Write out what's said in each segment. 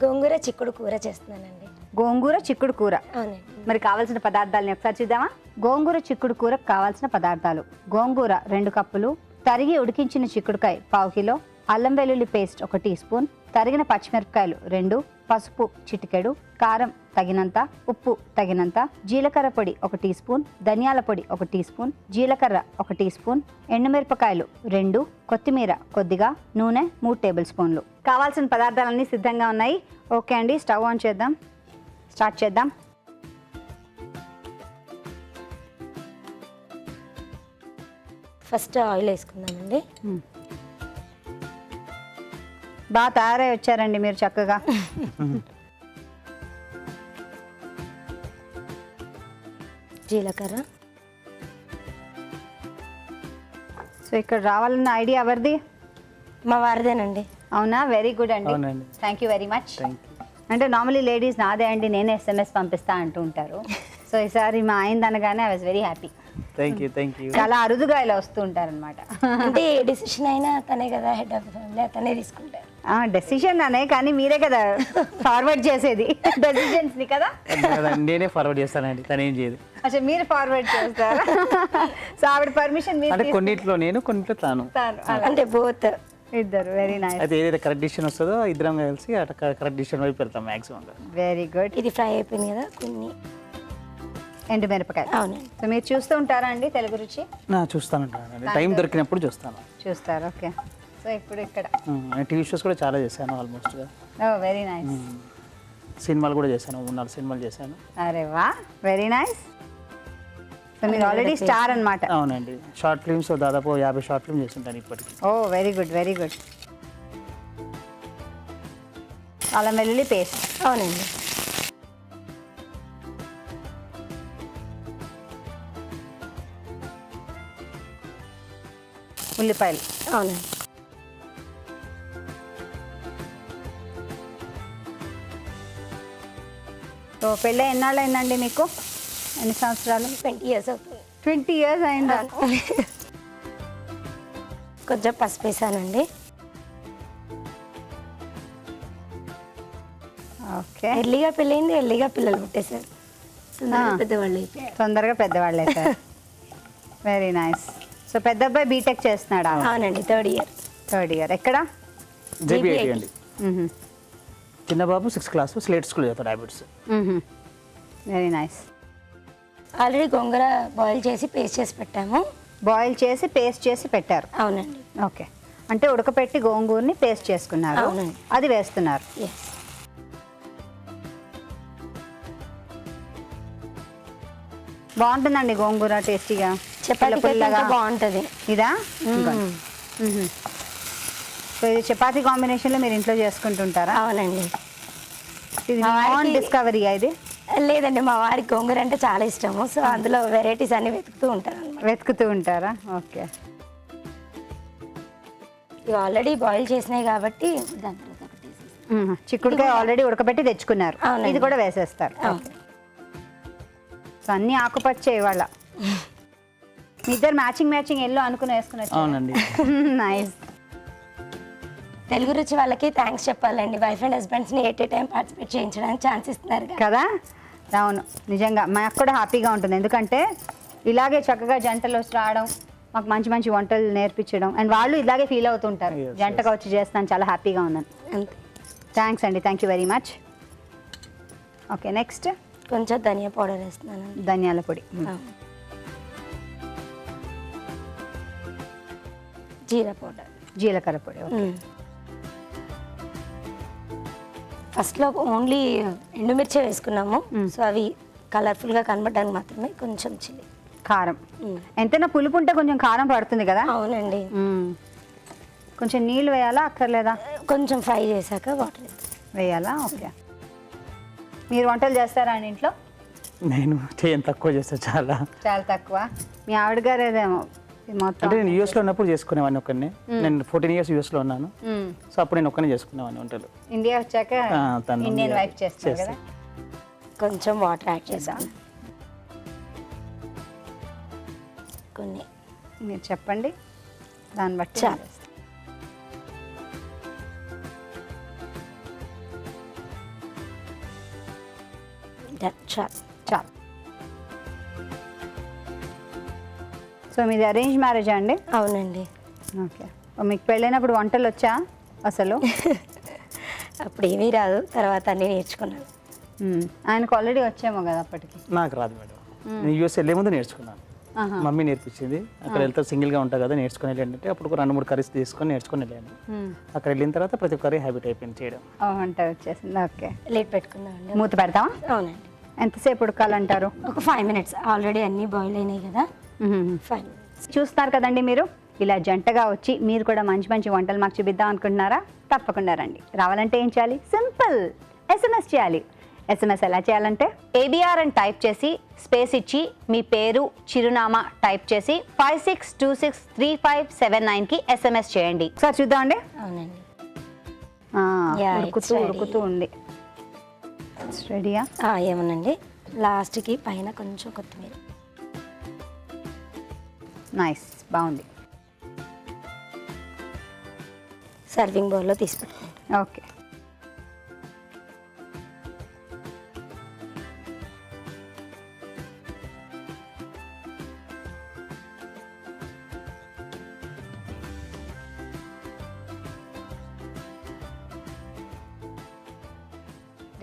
గోంగూర చిక్కుడు కూర చేస్తున్నానండి. గోంగూర చిక్కుడు కూర. అవునండి. మరి కావాల్సిన పదార్థాలని ఒకసారి చూద్దామా? గోంగూర చిక్కుడు కూరకు కావాల్సిన పదార్థాలు: గోంగూర 2 కప్పులు, తరిగి ఉడికించిన చిక్కుడుకాయ 1/2 కిలో, అల్లం వెల్లుల్లి పేస్ట్ 1 టీ స్పూన్, తరిగిన పచ్చిమిరపకాయలు 2, పసుపు చిటికెడు, కారం తగినంత, ఉప్పు తగినంత, జీలకర్ర పొడి 1 టీ స్పూన్, ధనియాల పొడి 1 టీ స్పూన్, జీలకర్ర 1 టీ స్పూన్, ఎండుమిరపకాయలు 2, కొత్తిమీర కొద్దిగా, నూనె 3 టేబుల్ స్పూన్లు. కావాల్సిన పదార్థాలన్నీ సిద్ధంగా ఉన్నాయి. ఓకే అండి, స్టవ్ ఆన్ చేద్దాం, స్టార్ట్ చేద్దాం. ఫస్ట్ ఆయిల్ వేసుకుందామండి. బాగా తయారై వచ్చారండి మీరు చక్కగా. జీలకర్ర. సో ఇక్కడ రావాలన్న ఐడియా ఎవరిది? మా వారిదేనండి. అవునా? వెరీ గుడ్ అండి, థ్యాంక్ యూ వెరీ మచ్. అంటే నార్మలీ లేడీస్ నాదే అండి, నేనే SMS పంపిస్తా అంటూ ఉంటారు. సో ఈసారి మా ఆయన అనగానే I was very happy. Thank you. చాలా అరుదుగా ఇలా వస్తూ ఉంటారనమాట. అంటే ఏ డిసిషన్ అయినా తనే కదా హెడ్ ఆఫ్ ఫ్యామిలీ, అతనే తీసుకుంటారు. డెసిషన్ అనే, కానీ మీరే కదా ఫార్వర్డ్ చేసేది డెసిషన్స్ ని కదా. నేనే ఫార్వర్డ్ చేస్తానండి, తను ఏం చేయదు. అచ్చా, మీరు ఫార్వర్డ్ చేస్తారా? సో ఆవిడ పర్మిషన్ మీరు అంటే కొన్నిట్లో నేను, కొన్నిట్లో తాను. అంటే బోత్ ఇద్దరు. Very nice. అయితే ఏదైతే కరెక్ట్ డిసిషన్ వస్తుందో ఇద్దరం కలిసి అట్లా కరెక్ట్ డిసిషన్ వైపు వెళ్తాం మాక్సిమం. Very good. ఇది ఫ్రై అయిపోయింది కదా, కొన్ని ఎండుమిరపకాయలు. అవునండి. సో మీరు చూస్తూ ఉంటారా అండి తెలుగు రుచి? చూస్తానండి, టైం దొరికినప్పుడు చూస్తాను. చూస్తారు, ఓకే. సో ఇప్పుడు ఇక్కడ టీవీ షోస్ కూడా చాలా చేశాను ఆల్మోస్ట్గా. ఓ వెరీ నైస్. సినిమాలు కూడా చేశాను, 3-4 సినిమాలు చేశాను. అరే వా, వెరీ నైస్. సో మీరు ఆల్రెడీ స్టార్ అన్నమాట. అవునండి, షార్ట్ ఫిల్మ్స్ దాదాపు 50 షార్ట్ ఫిల్మ్ చేస్తుంటాను ఇప్పటికి. ఓ వెరీ గుడ్, వెరీ గుడ్. అల్లం వెల్లుల్లి పేస్ట్. అవునండి. ఉల్లిపాయలు. అవునండి. సో పెళ్ళి ఎన్నాళ్ళు అయిందండి మీకు? ఎన్ని సంవత్సరాలు? 20 years అవుతుంది. 20 years అయిందా? కొంచెం పసుపు వేసానండి. ఓకే. ఎర్లీగా పెళ్ళయింది, ఎర్లీగా పిల్లలు పుట్టేశారు, పెద్దవాళ్ళు అయిపోయారు. తొందరగా పెద్దవాళ్ళు అవుతారు. Very nice. సో పెద్ద అబ్బాయి బీటెక్ చేస్తున్నాడా? అవునండి, థర్డ్ ఇయర్. ఎక్కడ? JB-IT అండి. చిన్న బాబు 6th క్లాస్, స్లేట్ స్కూల్ చదువుతాడు, హ్యాబిట్స్. Very nice. ఆల్రెడీ గోంగూర బాయిల్ చేసి పేస్ట్ చేసి పెట్టాము. బాయిల్ చేసి పేస్ట్ చేసి పెట్టారు. అవునండి. ఓకే, అంటే ఉడకపెట్టి గోంగూరని పేస్ట్ చేసుకున్నారు. అవునండి. అది వేస్తున్నారు. ఎస్. బాగుంటుందండి గోంగూర, టేస్టీగా, చపాతీగా బాగుంటుంది. ఇదా? సో ఇది చపాతీ కాంబినేషన్లో మీరు ఇంట్లో చేసుకుంటుంటారా? అవునండి. ఇది నాన్ డిస్కవరీయా ఇది? లేదండి, మా వారికి గోంగూర అంటే చాలా ఇష్టము. సో అందులో వెరైటీస్ అన్ని వెతుకుతూ ఉంటారు. వెతుకుతూ ఉంటారా? ఓకే. ఇవి ఆల్రెడీ బాయిల్ చేసినాయి కాబట్టి దాని తర్వాత ఒకటి చిక్కుడుకాయ ఆల్రెడీ ఉడకబెట్టి తెచ్చుకున్నారు, అవునండి. ఇది కూడా వేసేస్తారు. సో అన్ని ఆకుపచ్చే ఇవాళ. మీ ఇద్దరు మ్యాచింగ్ ఎల్లో అనుకుని వేసుకున్నారు. అవునండి. నైస్. తెలుగు రుచి వాళ్ళకి థ్యాంక్స్ చెప్పాలండి. వైఫ్ అండ్ హస్బెండ్స్ని ఎట్ ఏ టైం పార్టిసిపేట్ చేయించడానికి ఛాన్స్ ఇస్తున్నారు కదా. అవును, నిజంగా మాకు కూడా హ్యాపీగా ఉంటుంది. ఎందుకంటే ఇలాగే చక్కగా జంటలు వచ్చి రావడం, మాకు మంచి మంచి వంటలు నేర్పించడం, అండ్ వాళ్ళు ఇలాగే ఫీల్ అవుతుంటారు, జంటగా వచ్చి చేస్తాను, చాలా హ్యాపీగా ఉన్నాను. అంతే. థ్యాంక్స్ అండి, thank you very much. Okay, next కొంచెం ధనియా పౌడర్ వేస్తున్నాను. ధనియాల పొడి. జీరా పౌడర్. జీలకర్ర పొడి. ఫస్ట్లో ఓన్లీ ఎండుమిర్చి వేసుకున్నాము. సో అవి కలర్ఫుల్గా కనబడడానికి మాత్రమే. కొంచెం చిల్లీ, కారం. ఎంతైనా పులుపు ఉంటే కొంచెం కారం పడుతుంది కదా. అవునండి. కొంచెం నీళ్ళు వేయాలా అక్కర్లేదా? కొంచెం ఫ్రై చేశాక వాటర్ వేయాలా? ఓకే. మీరు వంటలు చేస్తారా అండి ఇంట్లో? నేను చేయను, తక్కువ చేస్తాను, చాలా తక్కువ. మీ ఆవిడ గారు ఏదేమో మొత్తం. అంటే నేను యూఎస్లో ఉన్నప్పుడు చేసుకునేవాడిని ఒక్కనే. నేను 14 years యూఎస్లో ఉన్నాను. సో అప్పుడు నేను ఒక్కనే చేసుకునేవాడిని వంటలు. ఇండియా వచ్చాక ఇండియన్ వైఫ్ చేస్తారు కదా. కొంచెం వాటర్ యాడ్ చేద్దాం. కొన్ని మీరు చెప్పండి, దాన్ని బట్టి. చాలు. డన్, చాలు. చాలు. సో మీది అరేంజ్ మ్యారేజా అండి? అవునండి. ఓకే. మీకు పెళ్ళైనప్పుడు వంటలు వచ్చా అసలు? అప్పుడు ఏమీ రాదు, తర్వాత అన్నీ నేర్చుకున్నాను. ఆయనకు ఆల్రెడీ వచ్చేమో కదా అప్పటికి? నాకు రాదు మేడం. నేను యూఎస్ వెళ్ళే ముందు నేర్చుకున్నాను. మమ్మీ నేర్పించింది. అక్కడ వెళ్తే సింగిల్గా ఉంటా కదా, నేర్చుకుని వెళ్ళంటే అప్పుడు 2-3 కర్రీస్ తీసుకొని నేర్చుకుని వెళ్ళాను. అక్కడ వెళ్ళిన తర్వాత ప్రతి కర్రీ హ్యాబిట్ అయిపోయింది చేయడం. వంట వచ్చేసింది. ఓకే. లేట్ పెట్టుకుందామండి. మూత పెడతామా? అవునండి. ఎంతసేపు ఉడకాలంటారు? ఒక 5 minutes. ఆల్రెడీ అన్నీ బాయిల్ అయినాయి కదా, 5 minutes. చూస్తున్నారు కదండి మీరు, ఇలా జంటగా వచ్చి మీరు కూడా మంచి మంచి వంటలు మాకు చూపిద్దాం అనుకుంటున్నారా? తప్పకుండా రండి. రావాలంటే ఏం చేయాలి? సింపుల్, SMS చేయాలి. SMS ఎలా చేయాలంటే ABR అని టైప్ చేసి స్పేస్ ఇచ్చి మీ పేరు చిరునామా టైప్ చేసి 56263579కి SMS చేయండి. ఒకసారి చూద్దామండి. అవునండి. ఆ, it's ready. ఉడుకుతూ ఉంది. రెడీయా? ఏమోనండి, లాస్ట్కి పైన కొంచెం కొత్తిమీర. నైస్, బాగుంది. సర్వింగ్ బౌల్లో తీసి పెట్టుకుంటాం. ఓకే.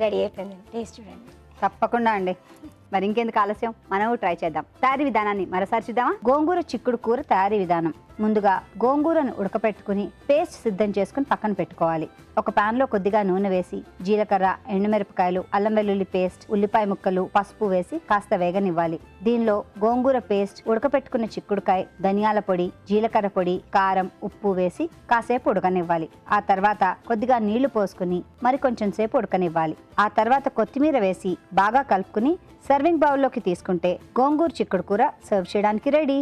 రెడీ అయిపోయిందండి. టేస్ట్ చూడండి. తప్పకుండా అండి. మరి ఇంకెందుకు ఆలస్యం, మనం ట్రై చేద్దాం. తయారీ విధానాన్ని మరోసారి చూద్దామా? గోంగూర చిక్కుడు కూర తయారీ విధానం. ముందుగా గోంగూరను ఉడకపెట్టుకుని పేస్ట్ సిద్ధం చేసుకుని పక్కన పెట్టుకోవాలి. ఒక పాన్ లో కొద్దిగా నూనె వేసి జీలకర్ర, ఎండుమిరపకాయలు, అల్లం వెల్లుల్లి పేస్ట్, ఉల్లిపాయ ముక్కలు, పసుపు వేసి కాస్త వేగనివ్వాలి. దీనిలో గోంగూర పేస్ట్, ఉడకపెట్టుకున్న చిక్కుడుకాయ, ధనియాల పొడి, జీలకర్ర పొడి, కారం, ఉప్పు వేసి కాసేపు ఉడకనివ్వాలి. ఆ తర్వాత కొద్దిగా నీళ్లు పోసుకుని మరి కొంచెం సేపు ఉడకనివ్వాలి. ఆ తర్వాత కొత్తిమీర వేసి బాగా కలుపుకుని సర్వింగ్ బౌల్లోకి తీసుకుంటే గోంగూర చిక్కుడు కూర సర్వ్ చేయడానికి రెడీ.